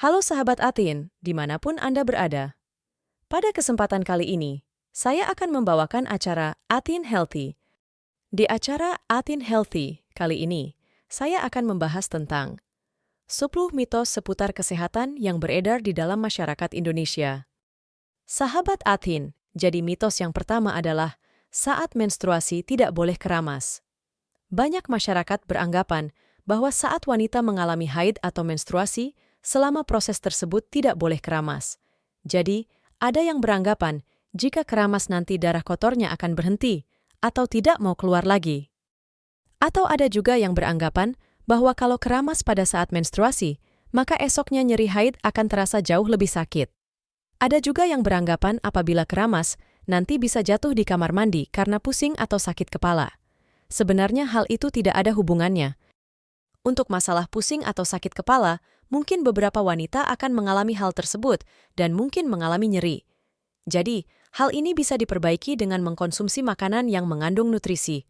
Halo sahabat Atin, dimanapun Anda berada. Pada kesempatan kali ini, saya akan membawakan acara Atin Healthy. Di acara Atin Healthy kali ini, saya akan membahas tentang 10 mitos seputar kesehatan yang beredar di dalam masyarakat Indonesia. Sahabat Atin, jadi mitos yang pertama adalah saat menstruasi tidak boleh keramas. Banyak masyarakat beranggapan bahwa saat wanita mengalami haid atau menstruasi, selama proses tersebut tidak boleh keramas. Jadi, ada yang beranggapan jika keramas nanti darah kotornya akan berhenti atau tidak mau keluar lagi. Atau ada juga yang beranggapan bahwa kalau keramas pada saat menstruasi, maka esoknya nyeri haid akan terasa jauh lebih sakit. Ada juga yang beranggapan apabila keramas, nanti bisa jatuh di kamar mandi karena pusing atau sakit kepala. Sebenarnya hal itu tidak ada hubungannya. Untuk masalah pusing atau sakit kepala, mungkin beberapa wanita akan mengalami hal tersebut dan mungkin mengalami nyeri. Jadi, hal ini bisa diperbaiki dengan mengkonsumsi makanan yang mengandung nutrisi.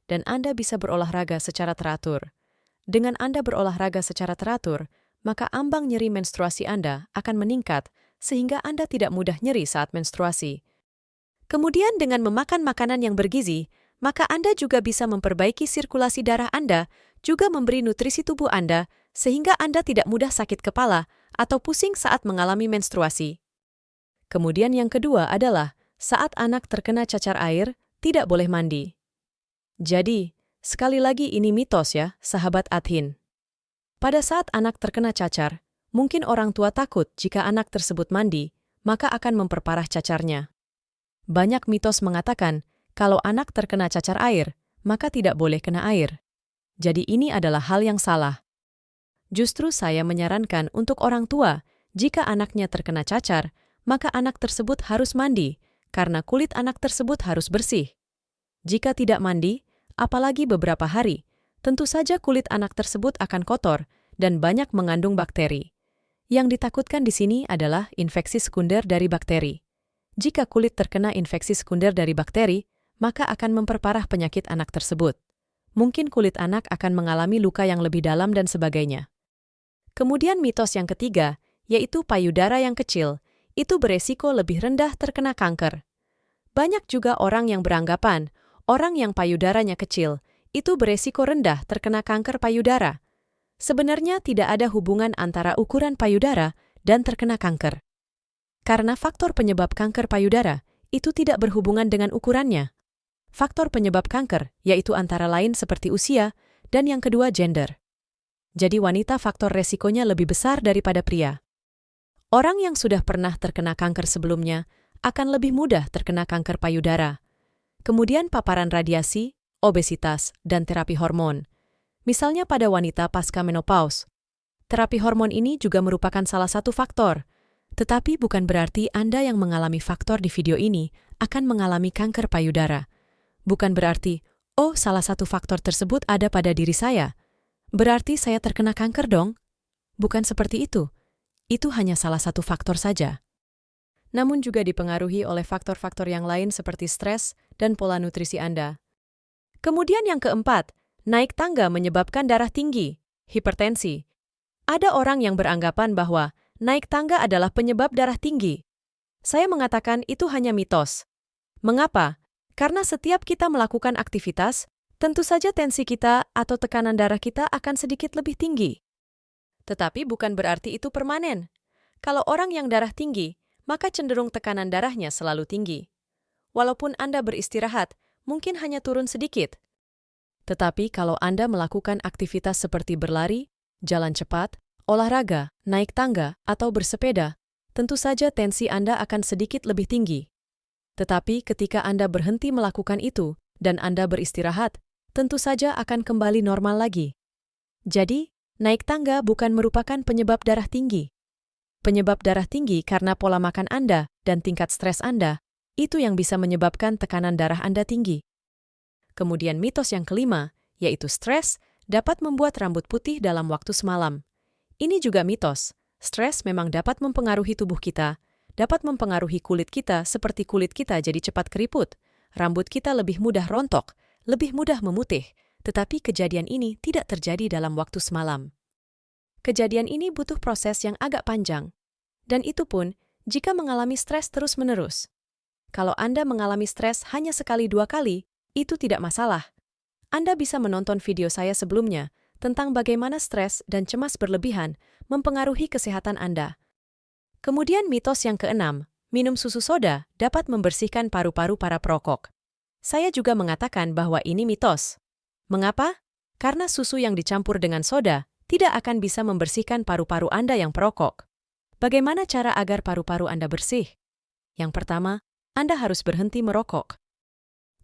Dan Anda bisa berolahraga secara teratur. Dengan Anda berolahraga secara teratur, maka ambang nyeri menstruasi Anda akan meningkat sehingga Anda tidak mudah nyeri saat menstruasi. Kemudian dengan memakan makanan yang bergizi, maka Anda juga bisa memperbaiki sirkulasi darah Anda, juga memberi nutrisi tubuh Anda, sehingga Anda tidak mudah sakit kepala atau pusing saat mengalami menstruasi. Kemudian yang kedua adalah, saat anak terkena cacar air, tidak boleh mandi. Jadi, sekali lagi ini mitos ya, sahabat Adhin. Pada saat anak terkena cacar, mungkin orang tua takut jika anak tersebut mandi, maka akan memperparah cacarnya. Banyak mitos mengatakan, kalau anak terkena cacar air, maka tidak boleh kena air. Jadi ini adalah hal yang salah. Justru saya menyarankan untuk orang tua, jika anaknya terkena cacar, maka anak tersebut harus mandi, karena kulit anak tersebut harus bersih. Jika tidak mandi, apalagi beberapa hari, tentu saja kulit anak tersebut akan kotor dan banyak mengandung bakteri. Yang ditakutkan di sini adalah infeksi sekunder dari bakteri. Jika kulit terkena infeksi sekunder dari bakteri, maka akan memperparah penyakit anak tersebut. Mungkin kulit anak akan mengalami luka yang lebih dalam dan sebagainya. Kemudian mitos yang ketiga, yaitu payudara yang kecil, itu beresiko lebih rendah terkena kanker. Banyak juga orang yang beranggapan, orang yang payudaranya kecil, itu beresiko rendah terkena kanker payudara. Sebenarnya tidak ada hubungan antara ukuran payudara dan terkena kanker. Karena faktor penyebab kanker payudara itu tidak berhubungan dengan ukurannya. Faktor penyebab kanker yaitu antara lain seperti usia dan yang kedua gender. Jadi wanita faktor resikonya lebih besar daripada pria. Orang yang sudah pernah terkena kanker sebelumnya akan lebih mudah terkena kanker payudara. Kemudian paparan radiasi, obesitas, dan terapi hormon. Misalnya pada wanita pasca menopause. Terapi hormon ini juga merupakan salah satu faktor. Tetapi bukan berarti Anda yang mengalami faktor di video ini akan mengalami kanker payudara. Bukan berarti, oh salah satu faktor tersebut ada pada diri saya. Berarti saya terkena kanker dong? Bukan seperti itu. Itu hanya salah satu faktor saja. Namun juga dipengaruhi oleh faktor-faktor yang lain seperti stres dan pola nutrisi Anda. Kemudian yang keempat, naik tangga menyebabkan darah tinggi, hipertensi. Ada orang yang beranggapan bahwa naik tangga adalah penyebab darah tinggi. Saya mengatakan itu hanya mitos. Mengapa? Karena setiap kita melakukan aktivitas, tentu saja tensi kita atau tekanan darah kita akan sedikit lebih tinggi. Tetapi bukan berarti itu permanen. Kalau orang yang darah tinggi, maka cenderung tekanan darahnya selalu tinggi. Walaupun Anda beristirahat, mungkin hanya turun sedikit. Tetapi kalau Anda melakukan aktivitas seperti berlari, jalan cepat, olahraga, naik tangga, atau bersepeda, tentu saja tensi Anda akan sedikit lebih tinggi. Tetapi ketika Anda berhenti melakukan itu dan Anda beristirahat, tentu saja akan kembali normal lagi. Jadi, naik tangga bukan merupakan penyebab darah tinggi. Penyebab darah tinggi karena pola makan Anda dan tingkat stres Anda, itu yang bisa menyebabkan tekanan darah Anda tinggi. Kemudian mitos yang kelima, yaitu stres, dapat membuat rambut putih dalam waktu semalam. Ini juga mitos. Stres memang dapat mempengaruhi tubuh kita, dapat mempengaruhi kulit kita seperti kulit kita jadi cepat keriput, rambut kita lebih mudah rontok, lebih mudah memutih, tetapi kejadian ini tidak terjadi dalam waktu semalam. Kejadian ini butuh proses yang agak panjang. Dan itu pun jika mengalami stres terus-menerus. Kalau Anda mengalami stres hanya sekali dua kali, itu tidak masalah. Anda bisa menonton video saya sebelumnya tentang bagaimana stres dan cemas berlebihan mempengaruhi kesehatan Anda. Kemudian mitos yang keenam, minum susu soda dapat membersihkan paru-paru para perokok. Saya juga mengatakan bahwa ini mitos. Mengapa? Karena susu yang dicampur dengan soda tidak akan bisa membersihkan paru-paru Anda yang perokok. Bagaimana cara agar paru-paru Anda bersih? Yang pertama, Anda harus berhenti merokok.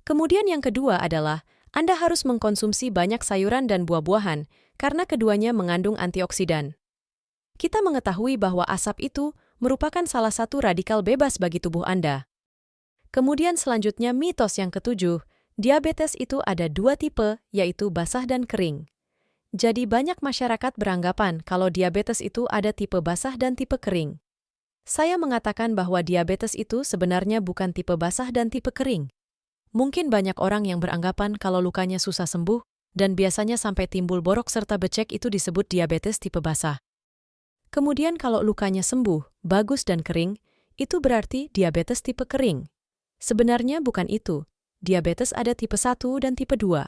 Kemudian yang kedua adalah, Anda harus mengkonsumsi banyak sayuran dan buah-buahan karena keduanya mengandung antioksidan. Kita mengetahui bahwa asap itu merupakan salah satu radikal bebas bagi tubuh Anda. Kemudian selanjutnya mitos yang ketujuh, diabetes itu ada dua tipe, yaitu basah dan kering. Jadi banyak masyarakat beranggapan kalau diabetes itu ada tipe basah dan tipe kering. Saya mengatakan bahwa diabetes itu sebenarnya bukan tipe basah dan tipe kering. Mungkin banyak orang yang beranggapan kalau lukanya susah sembuh, dan biasanya sampai timbul borok serta becek itu disebut diabetes tipe basah. Kemudian kalau lukanya sembuh, bagus dan kering, itu berarti diabetes tipe kering. Sebenarnya bukan itu. Diabetes ada tipe 1 dan tipe 2.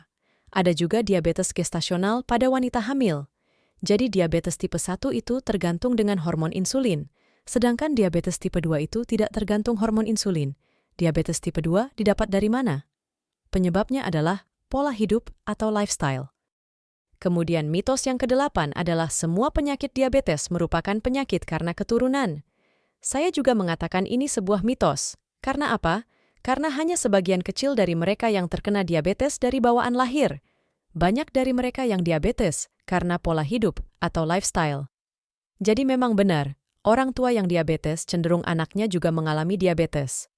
Ada juga diabetes gestasional pada wanita hamil. Jadi diabetes tipe 1 itu tergantung dengan hormon insulin, sedangkan diabetes tipe 2 itu tidak tergantung hormon insulin. Diabetes tipe 2 didapat dari mana? Penyebabnya adalah pola hidup atau lifestyle. Kemudian mitos yang kedelapan adalah semua penyakit diabetes merupakan penyakit karena keturunan. Saya juga mengatakan ini sebuah mitos. Karena apa? Karena hanya sebagian kecil dari mereka yang terkena diabetes dari bawaan lahir. Banyak dari mereka yang diabetes karena pola hidup atau lifestyle. Jadi memang benar, orang tua yang diabetes cenderung anaknya juga mengalami diabetes.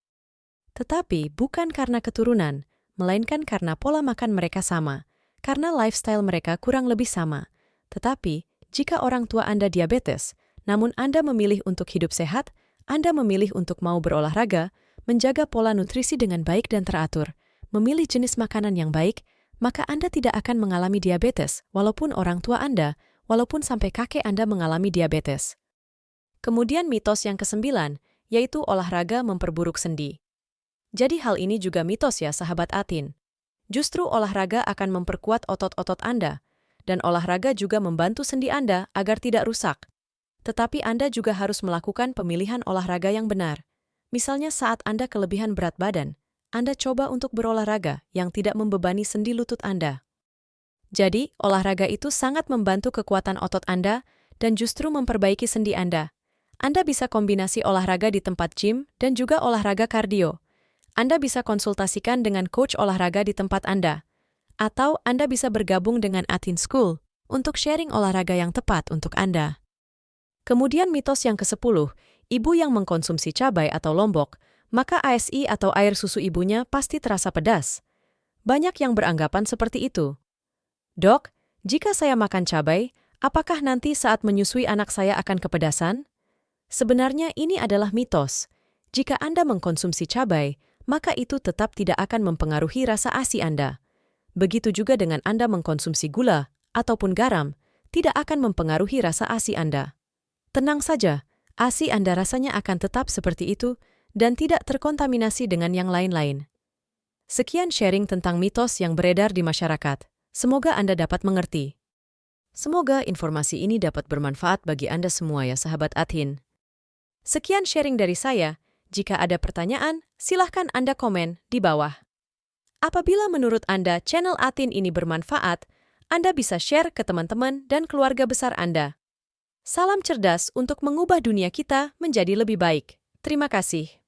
Tetapi bukan karena keturunan, melainkan karena pola makan mereka sama, karena lifestyle mereka kurang lebih sama. Tetapi, jika orang tua Anda diabetes, namun Anda memilih untuk hidup sehat, Anda memilih untuk mau berolahraga, menjaga pola nutrisi dengan baik dan teratur, memilih jenis makanan yang baik, maka Anda tidak akan mengalami diabetes, walaupun orang tua Anda, walaupun sampai kakek Anda mengalami diabetes. Kemudian mitos yang kesembilan, yaitu olahraga memperburuk sendi. Jadi hal ini juga mitos ya sahabat Atin. Justru olahraga akan memperkuat otot-otot Anda, dan olahraga juga membantu sendi Anda agar tidak rusak. Tetapi Anda juga harus melakukan pemilihan olahraga yang benar. Misalnya saat Anda kelebihan berat badan, Anda coba untuk berolahraga yang tidak membebani sendi lutut Anda. Jadi, olahraga itu sangat membantu kekuatan otot Anda dan justru memperbaiki sendi Anda. Anda bisa kombinasi olahraga di tempat gym dan juga olahraga kardio. Anda bisa konsultasikan dengan coach olahraga di tempat Anda. Atau Anda bisa bergabung dengan Atin School untuk sharing olahraga yang tepat untuk Anda. Kemudian mitos yang ke-10, ibu yang mengkonsumsi cabai atau lombok, maka ASI atau air susu ibunya pasti terasa pedas. Banyak yang beranggapan seperti itu. Dok, jika saya makan cabai, apakah nanti saat menyusui anak saya akan kepedasan? Sebenarnya ini adalah mitos. Jika Anda mengkonsumsi cabai, maka itu tetap tidak akan mempengaruhi rasa ASI Anda. Begitu juga dengan Anda mengkonsumsi gula ataupun garam, tidak akan mempengaruhi rasa ASI Anda. Tenang saja, ASI Anda rasanya akan tetap seperti itu dan tidak terkontaminasi dengan yang lain-lain. Sekian sharing tentang mitos yang beredar di masyarakat. Semoga Anda dapat mengerti. Semoga informasi ini dapat bermanfaat bagi Anda semua ya sahabat Atin. Sekian sharing dari saya. Jika ada pertanyaan, silahkan Anda komen di bawah. Apabila menurut Anda channel Atin ini bermanfaat, Anda bisa share ke teman-teman dan keluarga besar Anda. Salam cerdas untuk mengubah dunia kita menjadi lebih baik. Terima kasih.